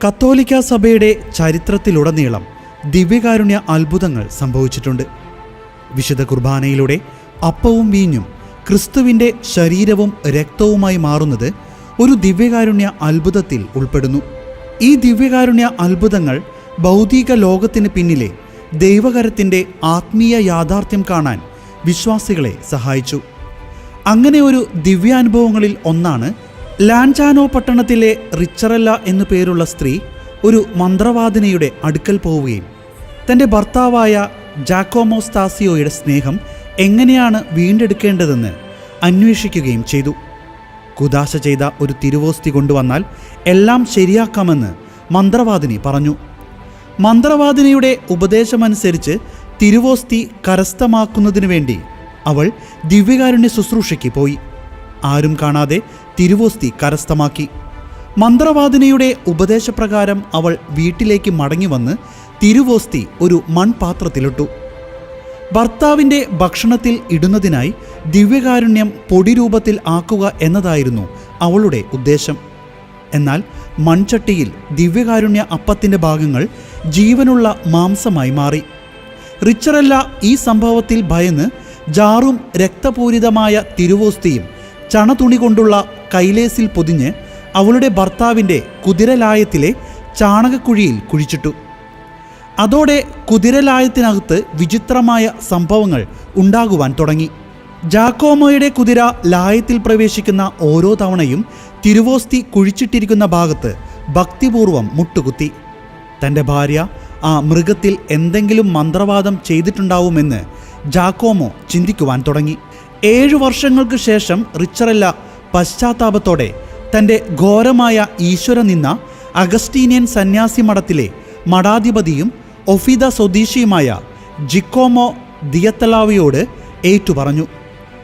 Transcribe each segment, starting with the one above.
കത്തോലിക്ക സഭയുടെ ചരിത്രത്തിലുടനീളം ദിവ്യകാരുണ്യ അത്ഭുതങ്ങൾ സംഭവിച്ചിട്ടുണ്ട്. വിശുദ്ധ കുർബാനയിലൂടെ അപ്പവും വീഞ്ഞും ക്രിസ്തുവിൻ്റെ ശരീരവും രക്തവുമായി മാറുന്നത് ഒരു ദിവ്യകാരുണ്യ അത്ഭുതത്തിൽ ഉൾപ്പെടുന്നു. ഈ ദിവ്യകാരുണ്യ അത്ഭുതങ്ങൾ ഭൗതിക ലോകത്തിന് പിന്നിലെ ദൈവകരത്തിൻ്റെ ആത്മീയ യാഥാർത്ഥ്യം കാണാൻ വിശ്വാസികളെ സഹായിച്ചു. അങ്ങനെ ഒരു ദിവ്യാനുഭവങ്ങളിൽ ഒന്നാണ് ലാൻചാനോ പട്ടണത്തിലെ റിച്ചറല്ല എന്നു പേരുള്ള സ്ത്രീ ഒരു മന്ത്രവാദിനിയുടെ അടുക്കൽ പോവുകയും തൻ്റെ ഭർത്താവായ ജാക്കോമോ സ്താസിയോയുടെ സ്നേഹം എങ്ങനെയാണ് വീണ്ടെടുക്കേണ്ടതെന്ന് അന്വേഷിക്കുകയും ചെയ്തു. കുദാശ ചെയ്ത ഒരു തിരുവോസ്തി കൊണ്ടുവന്നാൽ എല്ലാം ശരിയാക്കാമെന്ന് മന്ത്രവാദിനി പറഞ്ഞു. മന്ത്രവാദിനിയുടെ ഉപദേശമനുസരിച്ച് തിരുവോസ്തി കരസ്ഥമാക്കുന്നതിനു വേണ്ടി അവൾ ദിവ്യകാരുണ്യ ശുശ്രൂഷയ്ക്ക് പോയി. ആരും കാണാതെ തിരുവോസ്തി കരസ്ഥമാക്കി. മന്ത്രവാദിനിയുടെ ഉപദേശപ്രകാരം അവൾ വീട്ടിലേക്ക് മടങ്ങി വന്ന് തിരുവോസ്തി ഒരു മൺപാത്രത്തിലിട്ടു. ഭർത്താവിൻ്റെ ഭക്ഷണത്തിൽ ഇടുന്നതിനായി ദിവ്യകാരുണ്യം പൊടിരൂപത്തിൽ ആക്കുക എന്നതായിരുന്നു അവളുടെ ഉദ്ദേശം. എന്നാൽ മൺചട്ടിയിൽ ദിവ്യകാരുണ്യ അപ്പത്തിൻ്റെ ഭാഗങ്ങൾ ജീവനുള്ള മാംസമായി മാറി. റിച്ചറല്ല ഈ സംഭവത്തിൽ ഭയന്ന് ജാറും രക്തപൂരിതമായ തിരുവോസ്തിയും ചണതുണി കൊണ്ടുള്ള കൈലേസിൽ പൊതിഞ്ഞ് അവളുടെ ഭർത്താവിൻ്റെ കുതിരലായത്തിലെ ചാണകക്കുഴിയിൽ കുഴിച്ചിട്ടു. അതോടെ കുതിരലായത്തിനകത്ത് വിചിത്രമായ സംഭവങ്ങൾ ഉണ്ടാകുവാൻ തുടങ്ങി. ജാക്കോമോയുടെ കുതിര ലായത്തിൽ പ്രവേശിക്കുന്ന ഓരോ തവണയും തിരുവോസ്തി കുഴിച്ചിട്ടിരിക്കുന്ന ഭാഗത്ത് ഭക്തിപൂർവം മുട്ടുകുത്തി. തൻ്റെ ഭാര്യ ആ മൃഗത്തിൽ എന്തെങ്കിലും മന്ത്രവാദം ചെയ്തിട്ടുണ്ടാവുമെന്ന് ജാക്കോമോ ചിന്തിക്കുവാൻ തുടങ്ങി. 7 വർഷങ്ങൾക്ക് ശേഷം റിച്ചറല്ല പശ്ചാത്താപത്തോടെ തൻ്റെ ഘോരമായ ഈശ്വരനിന്ദ അഗസ്റ്റീനിയൻ സന്യാസി മഠത്തിലെ മഠാധിപതിയും ഒഫിദ സ്വദേശിയുമായ ജിക്കോമോ ദിയത്തലാവിയോട് ഏറ്റുപറഞ്ഞു.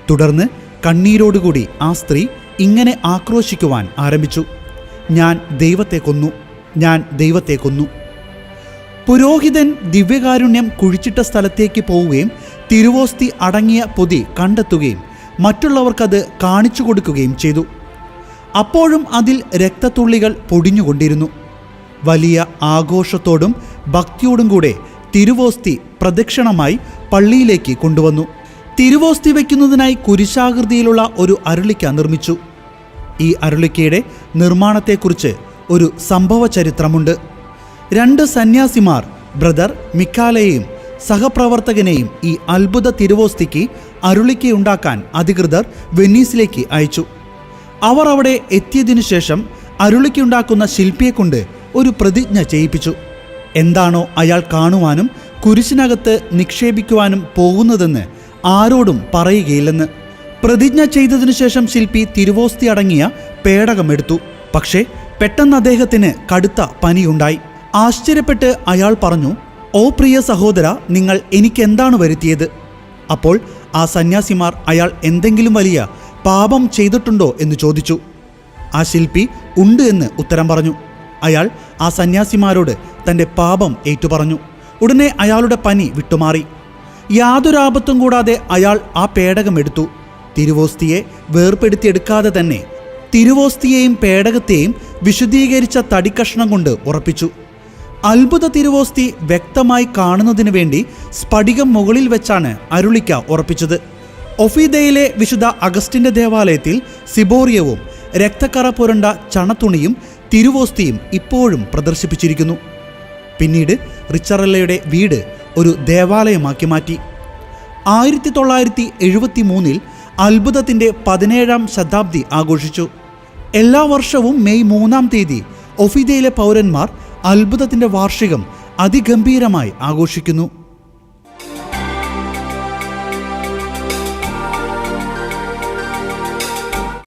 തുടർന്ന് കണ്ണീരോടുകൂടി ആ സ്ത്രീ ഇങ്ങനെ ആക്രോശിക്കുവാൻ ആരംഭിച്ചു: ഞാൻ ദൈവത്തെ കൊന്നു, ഞാൻ ദൈവത്തെ കൊന്നു. പുരോഹിതൻ ദിവ്യകാരുണ്യം കുഴിച്ചിട്ട സ്ഥലത്തേക്ക് പോവുകയും തിരുവോസ്തി അടങ്ങിയ പൊതി കണ്ടെത്തുകയും മറ്റുള്ളവർക്കത് കാണിച്ചു കൊടുക്കുകയും ചെയ്തു. അപ്പോഴും അതിൽ രക്തത്തുള്ളികൾ പൊടിഞ്ഞുകൊണ്ടിരുന്നു. വലിയ ആഘോഷത്തോടും ഭക്തിയോടും കൂടെ തിരുവോസ്തി പ്രദക്ഷിണമായി പള്ളിയിലേക്ക് കൊണ്ടുവന്നു. തിരുവോസ്തി വയ്ക്കുന്നതിനായി കുരിശാകൃതിയിലുള്ള ഒരു അരുളിക്ക നിർമ്മിച്ചു. ഈ അരുളിക്കയുടെ നിർമ്മാണത്തെക്കുറിച്ച് ഒരു സംഭവ ചരിത്രമുണ്ട്. 2 സന്യാസിമാർ ബ്രദർ മിക്കാലയെയും സഹപ്രവർത്തകനെയും ഈ അത്ഭുത തിരുവോസ്തിക്ക് അരുളിക്കയുണ്ടാക്കാൻ അധികൃതർ വെനീസിലേക്ക് അയച്ചു. അവർ അവിടെ എത്തിയതിനു ശേഷം അരുളിക്കയുണ്ടാക്കുന്ന ശില്പിയെക്കൊണ്ട് ഒരു പ്രതിജ്ഞ ചെയ്യിപ്പിച്ചു. എന്താണോ അയാൾ കാണുവാനും കുരിശിനകത്ത് നിക്ഷേപിക്കുവാനും പോകുന്നതെന്ന് ആരോടും പറയുകയില്ലെന്ന്. പ്രതിജ്ഞ ചെയ്തതിനു ശേഷം ശില്പി തിരുവോസ്തി അടങ്ങിയ പേടകമെടുത്തു. പക്ഷേ പെട്ടെന്ന് അദ്ദേഹത്തിന് കടുത്ത പനിയുണ്ടായി. ആശ്ചര്യപ്പെട്ട് അയാൾ പറഞ്ഞു: ഓ പ്രിയ സഹോദര, നിങ്ങൾ എനിക്കെന്താണ് വരുത്തിയത്? അപ്പോൾ ആ സന്യാസിമാർ അയാൾ എന്തെങ്കിലും വലിയ പാപം ചെയ്തിട്ടുണ്ടോ എന്ന് ചോദിച്ചു. ആ ശില്പി ഉണ്ട് എന്ന് ഉത്തരം പറഞ്ഞു. അയാൾ ആ സന്യാസിമാരോട് തൻ്റെ പാപം ഏറ്റുപറഞ്ഞു. ഉടനെ അയാളുടെ പനി വിട്ടുമാറി. യാതൊരു ആപത്തും കൂടാതെ അയാൾ ആ പേടകമെടുത്തു. തിരുവോസ്തിയെ വേർപെടുത്തിയെടുക്കാതെ തന്നെ തിരുവോസ്തിയെയും പേടകത്തെയും വിശുദ്ധീകരിച്ച തടിക്കഷ്ണം കൊണ്ട് ഉറപ്പിച്ചു. അത്ഭുത തിരുവോസ്തി വ്യക്തമായി കാണുന്നതിന് വേണ്ടി സ്ഫടികം മുകളിൽ വെച്ചാണ് അരുളിക്ക ഉറപ്പിച്ചത്. ഒഫീദയിലെ വിശുദ്ധ അഗസ്റ്റിൻ്റെ ദേവാലയത്തിൽ സിബോറിയവും രക്തക്കറ പുരണ്ട ചണത്തുണിയും തിരുവോസ്തിയും ഇപ്പോഴും പ്രദർശിപ്പിച്ചിരിക്കുന്നു. പിന്നീട് റിച്ചറല്ലയുടെ വീട് ഒരു ദേവാലയമാക്കി മാറ്റി. 1973 അത്ഭുതത്തിൻ്റെ 17ാം ശതാബ്ദി ആഘോഷിച്ചു. എല്ലാ വർഷവും മെയ് 3-ാം തീയതി ഒഫീദയിലെ പൗരന്മാർ അത്ഭുതത്തിൻ്റെ വാർഷികം അതിഗംഭീരമായി ആഘോഷിക്കുന്നു.